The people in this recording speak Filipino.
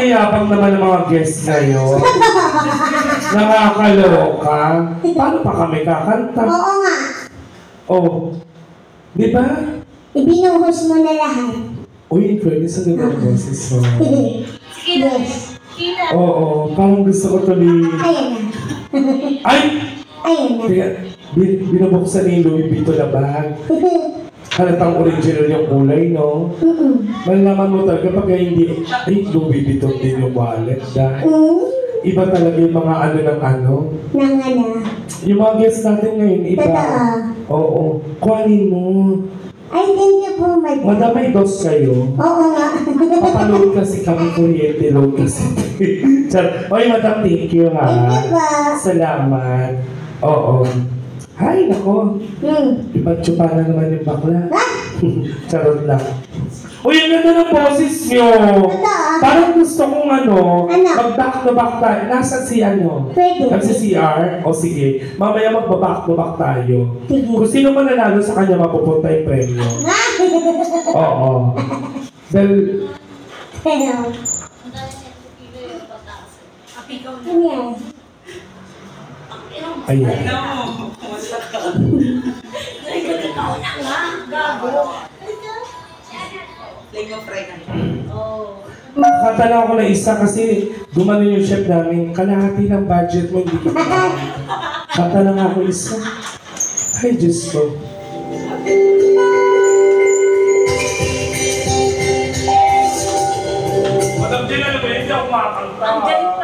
yayabang naman ng mga guests ngayon. Nakakaloka. Paano pa kami kakanta? Oo nga. Oh, di ba? Ibinuhos mo na lahat. Uy, in fairness, ang ganda ng boses mo. Yes. Oo, parang gusto ko tuloy. Ayan na. Ay! Ayan na. Kaya, binubuksan ni Louis Vuitton na bag. Halatang original yung kulay, no? Malaman mo talaga pag hindi, ay, Louis Vuitton din yung wallet. Dahil iba talaga yung mga ano ng ano. Nang ano. Yung mga guests natin ngayon, iba. Totoo. Oo. Kuhanin mo. Ay, thank you po, madam. Madam, may dos kayo. Oo nga. Papaload kasi kami kuryente, load kasi. Oy, madam, thank you ha. Thank you po. Salamat. Oo. Hay, nako. Ipa-tsupa na naman yung bakla. Charot lang. Uy, ang ganda ng boses nyo. Parang gusto kong mag-back to back tayo. Nasa si Pwede. Nagsi-CR? O sige, mamaya magbaback to back tayo. Sige. Kung sino man nanalo sa kanya, mapupunta yung premyo. Oo. Dahil, Hello. Ayan. ayan. Katanong ko na isa kasi gumanon yung chef namin. Kalahati ng budget mo, hindi kita. Katanong ako isa. Ay, Diyos ko. Madam Jen, ano ba yun? Hindi ako makakanta.